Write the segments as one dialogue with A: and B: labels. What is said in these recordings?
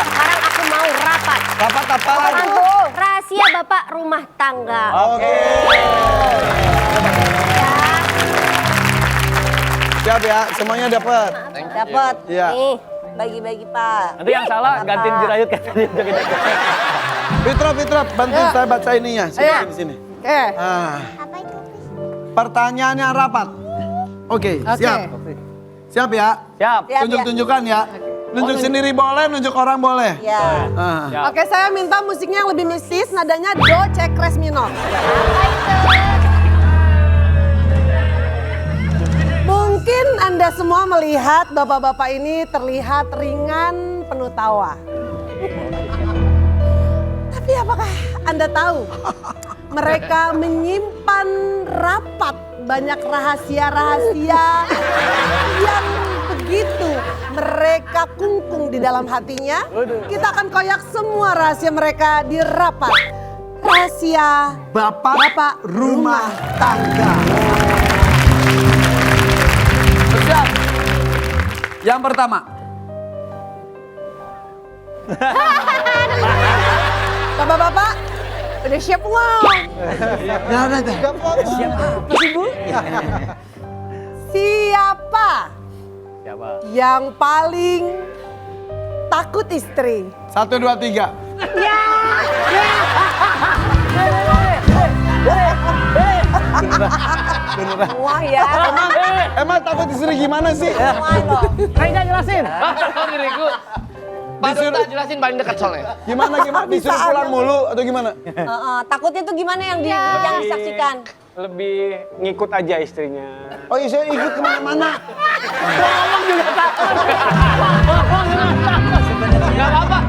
A: Sekarang aku mau rapat.
B: Rapat apa?
A: Rahasia Bapak rumah tangga.
B: Oke. Siap ya, semuanya dapat.
C: Dapat.
B: Iya.
C: Nih, bagi-bagi Pak.
D: Nanti yang salah gantiin Jirayut katanya.
B: Fitra, bantuin saya baca ininya. Sini.
E: Oke.
A: Apa itu?
B: Pertanyaan yang rapat. Oke, siap. Siap ya?
D: Siap.
B: Tunjuk-tunjukkan ya. Nunjuk sendiri boleh, nunjuk orang boleh.
C: Ya.
B: Ah.
E: Oke, saya minta musiknya yang lebih mistis, nadanya do cek res minor.
A: Apa itu?
E: Mungkin Anda semua melihat bapak-bapak ini terlihat ringan, penuh tawa. Tapi apakah Anda tahu mereka menyimpan rapat banyak rahasia-rahasia yang begitu mereka kungkung di dalam hatinya? Kita akan koyak semua rahasia mereka di rapat. Rahasia
B: Bapak rumah tangga. Siap. Yang pertama.
E: Bapak-bapak, udah siap ngomong? Siapa
D: Siapa?
E: yang paling takut istri?
B: 1, 2, 3.
C: Wah ya.
B: Emang takut istri gimana sih?
C: Wah loh.
D: Kayaknya jelasin.
F: Diriku. Pak Dota jelasin paling dekat soalnya.
B: Gimana? Disuruh pulang mulu atau gimana?
C: Takutnya tuh gimana yang disaksikan?
D: Lebih ngikut aja istrinya.
B: Oh iya, saya ikut kemana-mana.
F: Gak apa-apa.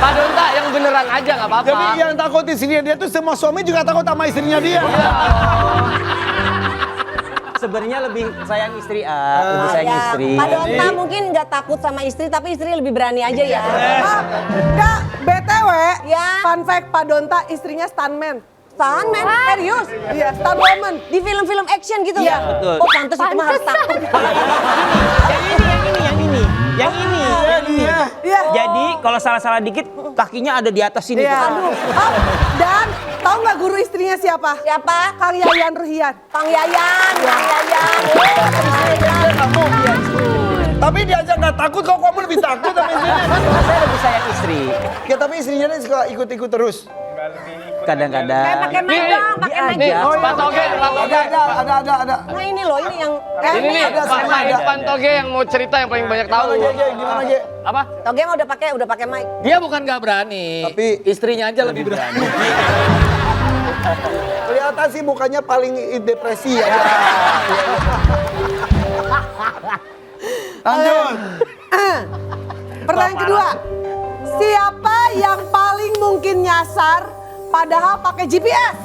F: Pak Dota yang beneran aja gak apa-apa.
B: Jadi yang takut istrinya dia tuh semua suami juga takut sama istrinya dia.
G: Sebenarnya lebih sayang istri, lebih sayang istri.
C: Pak Donta mungkin nggak takut sama istri, tapi istri lebih berani aja ya.
E: Enggak, BTW,
C: Ya.
E: fun fact Pak Donta istrinya stuntman.
C: Stuntman, serius?
E: Iya, stunt woman.
C: Di film-film action gitu
E: Iya,
C: ya?
G: betul.
C: Oh pantas itu mah harus takut.
G: Yang ini.
E: Iya.
G: Jadi kalau salah-salah dikit, kakinya ada di atas sini.
E: Iya.
C: Aduh.
E: Oh, dan tahu nggak guru istrinya siapa?
C: Siapa?
E: Kang Yayan Ruhian.
C: Kang Yayan, Kang Yayan.
B: Tapi dia aja nggak takut, kok kamu lebih takut sama istrinya.
G: Saya lebih sayang istri.
B: Ya tapi istrinya dia suka ikut-ikut terus.
G: Kadang-kadang.
C: Kayak pakai mic dong, pakai mic.
F: Nih,
G: Oh,
F: Pak Toge, Pak Toge.
B: Ada.
C: Nah ini loh, ini yang...
F: Ini nih,
B: ada, sama ada.
F: Pak Toge yang mau cerita yang paling banyak tahu.
B: Gimana, Ge?
F: Apa?
C: Toge mah udah pakai mic.
F: Dia bukan gak berani,
B: Tapi
F: istrinya aja lebih berani.
B: Kelihatan sih mukanya paling depresi ya. Lanjut.
E: Pertanyaan kedua. Siapa yang paling mungkin nyasar padahal pakai GPS?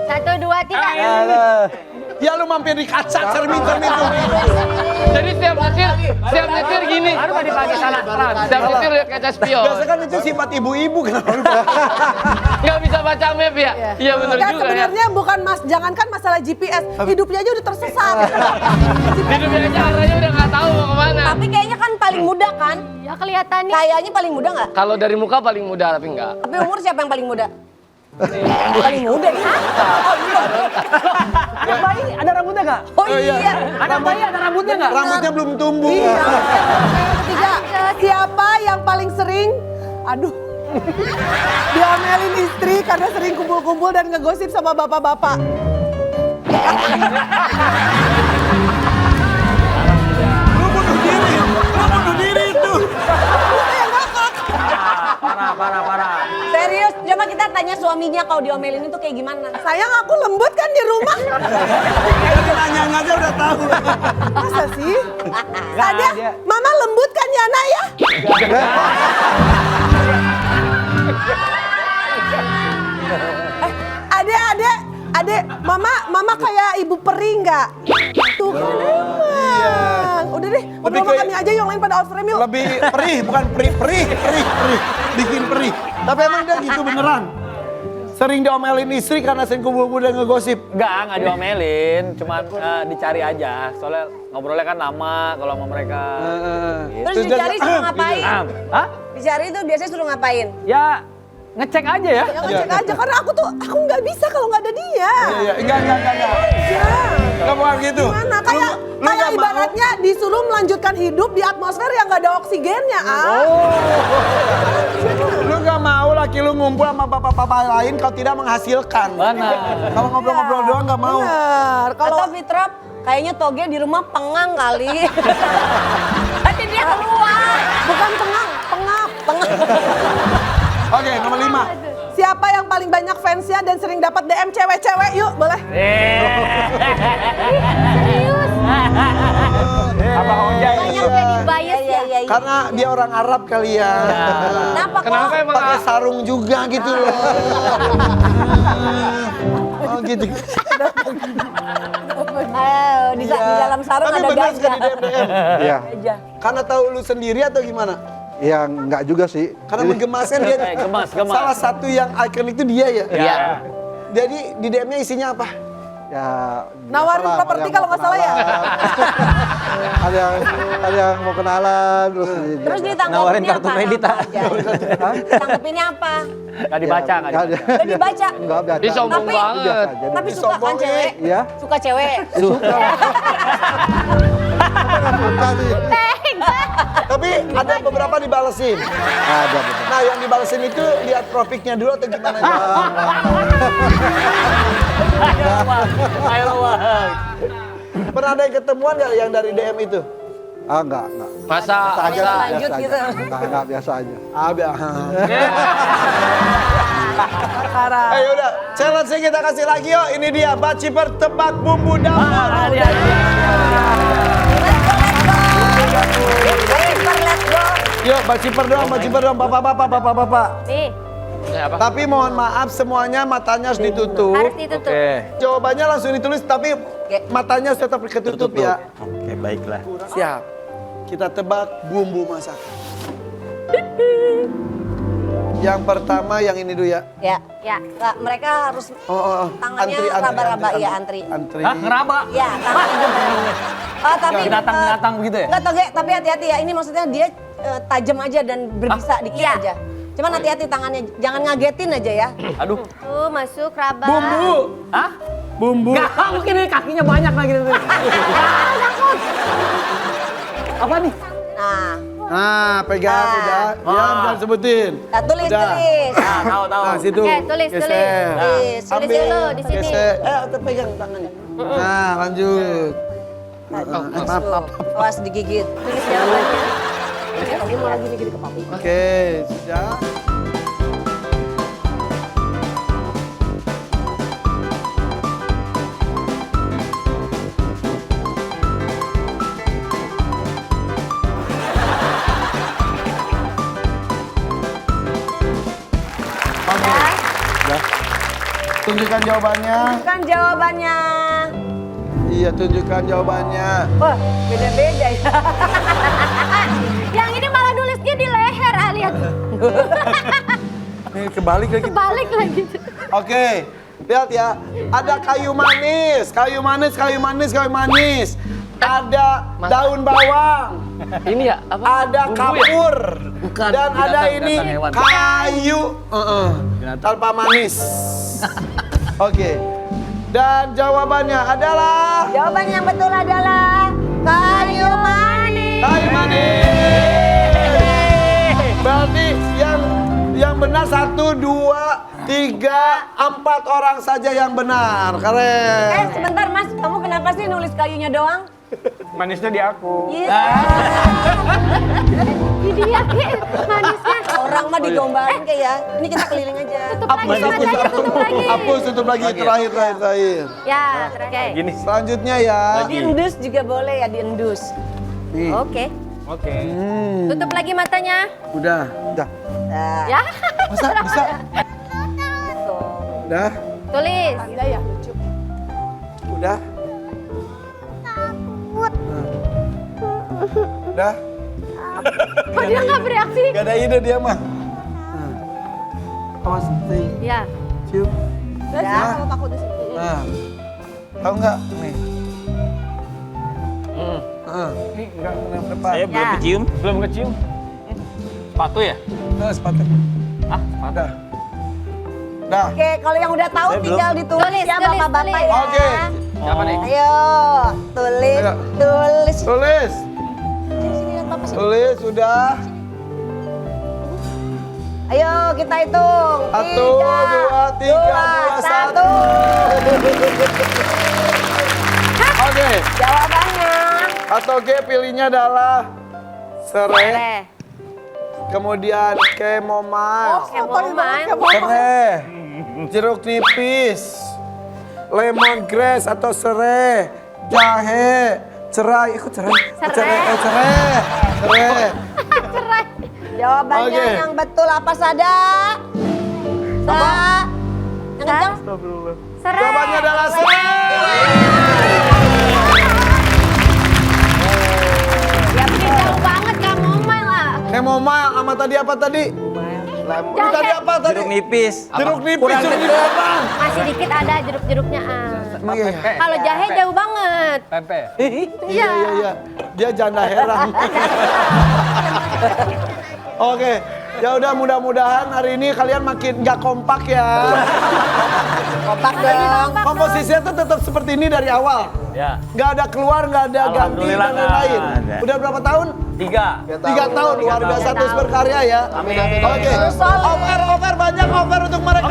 A: 1, 2, 3.
B: Ya lu mampir di kaca cermin-cermin tuh.
F: Jadi setiap nyetir gini.
D: Baru tadi pagi salah terang.
F: Setiap nyetir lihat kaca spion.
B: Biasa kan itu sifat ibu-ibu kenapa lu?
F: Nggak bisa baca map ya? Iya bener
E: Kan
F: juga ya.
E: sebenarnya bukan jangankan masalah GPS, hidupnya aja udah tersesat.
F: Hidupnya aja arahnya udah nggak tahu mau kemana.
C: Tapi kayaknya kan paling muda kan?
A: Ya kelihatannya.
C: Kayaknya paling muda nggak?
F: Kalau dari muka paling muda tapi enggak.
C: Tapi umur siapa yang paling muda? Paling muda ya? Oh iya.
D: Anak bayi ada rambutnya nggak?
C: Oh iya.
D: Anak bayi ada rambutnya nggak?
B: Rambutnya belum tumbuh.
E: Iya. Yang ketiga, siapa yang paling sering, diomelin istri karena sering kumpul-kumpul dan ngegosip sama bapak-bapak?
B: Lu bunuh diri itu.
G: Parah.
C: Serius, coba kita tanya suaminya kalau diomelin itu kayak gimana?
E: Sayang, aku lembut kan di rumah.
B: Nanya aja udah tahu.
E: Masa sih? Sadia, mama lembut kan ya nak ya? Adek, mama kayak ibu peri nggak? Tuh kan emang. Udah deh, ngobrol sama kami aja, yang lain pada out frame yuk.
B: Lebih perih, bukan perih. Bikin perih. Tapi emang dia gitu beneran. Sering diomelin istri karena sering kumpul-kumpul dan ngegosip.
G: Nggak diomelin, cuman dicari aja. Soalnya ngobrolnya kan lama kalau sama mereka.
C: Terus dicari suruh ngapain?
G: Hah?
C: Dicari itu biasanya suruh ngapain?
G: Ya ngecek aja ya.
E: Ya ngecek aja karena aku nggak bisa kalau nggak ada dia.
B: Iya, enggak.
E: Ya.
B: Enggak bukan gitu.
E: Gimana?
B: Lu
E: Kayak
B: nggak mau?
E: ibaratnya disuruh melanjutkan hidup di atmosfer yang nggak ada oksigennya.
B: Lu gak mau laki lu ngumpul sama bapak-bapak lain kalau tidak menghasilkan.
G: Benar.
B: Kalau ngobrol-ngobrol doang gak mau.
E: Benar. Kalau
C: Atau Fitrop, kayaknya Toge di rumah pengang kali. Nanti dia keluar.
E: bukan pengap.
B: Oke, nomor 5.
E: Siapa yang paling banyak fansnya dan sering dapat DM cewek-cewek? Yuk, boleh.
A: Serius.
D: Apa Ojai?
A: Banyak jadi bias ya.
C: Iya.
B: Karena dia orang Arab kali ya.
C: Kenapa kok?
D: Kenapa emang?
B: Pakai sarung juga gitu loh. Oh gitu.
C: Di dalam sarung
B: Tapi
C: ada
B: benar
C: gajah.
B: sekali DM.
H: Iya,
C: Gajah.
B: Karena tahu lu sendiri atau gimana?
H: ya enggak juga sih.
B: Karena menggemaskan dia.
G: Gemas.
B: Salah satu yang ikon itu dia ya.
G: Iya.
B: Jadi di DM-nya isinya apa?
H: Ya
E: Nawarin
H: biasalah,
E: properti
H: ada yang
E: kalau
H: mau
E: nggak salah ya?
H: kenalan. ada yang mau kenalan terus
C: Terus
G: Nawarin
C: ditangkapinnya
G: kartu
C: apa?
G: kredit,
C: Apa aja? Ditangkapinnya apa?
G: Nggak dibaca, nggak dibaca.
C: Udah dibaca.
H: Enggak biasa.
F: Dia sombong
C: Tapi-
F: banget.
H: Biasa aja.
C: Tapi suka kan
B: Disombongin.
C: cewek?
H: Iya.
C: Suka cewek?
H: Suka sih.
B: Tapi ada beberapa dibalesin.
H: Ada betul.
B: Nah yang dibalesin itu lihat profiknya dulu atau gimana?
G: Ayo Bang.
B: Pernah ada yang ketemuan nggak yang dari DM itu?
H: Ah enggak.
F: Masa
C: Lanjut
H: Biasa
C: gitu.
H: aja. Enggak biasa aja.
B: Ayo udah, challenge kita kasih lagi yuk. Ini dia Baciper tebak bumbu dapur.
C: Let's go.
B: Yuk Baciper doang, bapak-bapak.
A: Nih,
F: apa?
B: Tapi mohon maaf semuanya matanya harus ditutup.
A: harus ditutup.
B: Jawabannya langsung ditulis tapi matanya harus tetap ketutup ya.
G: Oke, baiklah.
B: Siap. Kita tebak bumbu masakan. Yang pertama yang ini dulu ya.
C: Ya.
A: Ya.
C: Nggak, mereka harus tangannya
B: Antri,
C: raba-raba, iya antri.
B: Antri.
G: Hah, ngeraba?
C: Ya, tangannya. Tapi
G: Binatang-binatang begitu ya?
C: Enggak Toge, tapi hati-hati ya. Ini maksudnya dia tajam aja dan berbisa dikit
A: Iya.
C: aja. Cuman hati-hati tangannya, jangan ngagetin aja ya.
G: Aduh.
A: Tuh, masuk raba.
B: Bumbu.
G: Hah?
B: Bumbu.
G: Nggak, mungkin ini kakinya banyak lagi. Apa nih?
C: Nah,
B: Nah, pegang udah. Diam, jangan sebutin.
C: nah tulis.
G: Nah, tahu.
B: Nah, situ.
A: Oke, tulis.
B: Geser.
C: Tulis
B: Ambil.
A: dulu di sini.
B: Geser. Pegang tangannya. Nah, lanjut.
C: Tuh, awas digigit.
A: Tulis jawabannya.
C: Tadi malah gini-gini ke papi.
B: Oke, sudah. Oke. Ya. Tunjukkan jawabannya.
C: Kan jawabannya.
B: Iya, tunjukkan jawabannya.
C: Wah, beda-beda ya.
A: Yang ini malah nulisnya di leher, lihat.
B: Ini kebalik lagi.
A: Balik lagi.
B: Oke, lihat ya. Ada kayu manis. Ada daun bawang.
F: Ini ya apa?
B: Ada
F: Bumbu ya?
B: kapur.
G: Bukan,
B: Dan ada
G: binatang,
B: ini
G: binatang hewan.
B: kayu. Tanpa manis. Oke. Dan jawabannya adalah
C: Jawaban yang betul adalah kayu manis.
B: kayu manis. Berarti yang benar 1, 2, 3, 4 orang saja yang benar. Keren.
C: Sebentar Mas, kamu kenapa sih nulis kayunya doang?
D: Manisnya di aku.
C: Iya.
A: Di dia, Ki, manisnya.
C: Orang mah digombalin kayak ya. Ini kita keliling aja.
A: Tutup lagi matanya, tutup lagi.
B: Hapus, tutup lagi. Terakhir.
A: Ya, oke.
G: Gini.
B: Selanjutnya ya.
C: Diendus juga boleh ya, diendus.
B: Nih.
A: Oke.
D: Oke.
A: Tutup lagi matanya.
B: Udah.
C: Nah,
A: Ya.
B: Masa bisa?
C: tuh.
B: Udah.
A: Tulis.
B: Udah. Udah.
A: Kok dia nggak bereaksi?
B: Gak ada ide dia mah. Awas nih.
A: Ya.
H: Cium.
C: Udah, kalau takut di sini.
H: Nah. Tahu nggak? Nih.
D: Ini enggak
H: Depan.
F: Saya belum kecium.
D: belum kecium.
G: Sepatu ya?
H: Nah, sepatu.
G: Ah, sepatu.
H: Dah. Dah.
C: Oke, kalau yang udah tahu tinggal ditulis ya bapak-bapak ya.
B: Oke.
G: Siapa nih?
C: Ayo, tulis,
B: Ayo.
C: tulis.
B: Tulis.
C: Sini lihat bapak sini.
B: Tulis sudah.
C: Ayo kita hitung.
B: 1, 2, 3, 2, 1. Oke.
C: Jawabannya.
B: Atau G pilihnya adalah serai.
A: Serai.
B: Kemudian chamomile.
C: Kemana?
B: Serai. Jeruk nipis. Lemongrass atau serai. Jahe. Cerai. Ikut cerai.
A: Serai.
B: Cerai.
C: Jawabannya
B: Oke.
C: yang betul apa Sada? Sa. Yang kencang?
A: Serai.
B: Jawabannya adalah serai.
A: Ya bikin jauh banget kamu main lah.
B: Chamomile sama tadi apa tadi? Ini tadi apa tadi?
F: Jeruk nipis.
B: Jeruk nipis. Jeruk nipis apa?
A: Masih dikit ada jeruk-jeruknya.
B: Emang iya.
A: Kalau jahe jauh banget.
G: Pempek.
B: Iya. Dia janda heran. Oke, ya udah mudah-mudahan hari ini kalian makin nggak kompak ya.
C: Kompak dong.
B: Komposisinya tuh tetap seperti ini dari awal.
G: Ya.
B: Nggak ada keluar, nggak ada ganti
F: Alhamdulillah,
B: dan lain-lain.
F: nggak ada.
B: Udah berapa tahun?
G: 3.
B: 3 tahun, luar biasa terus berkarya ya.
F: Amin.
B: Oke, over banyak over untuk mereka.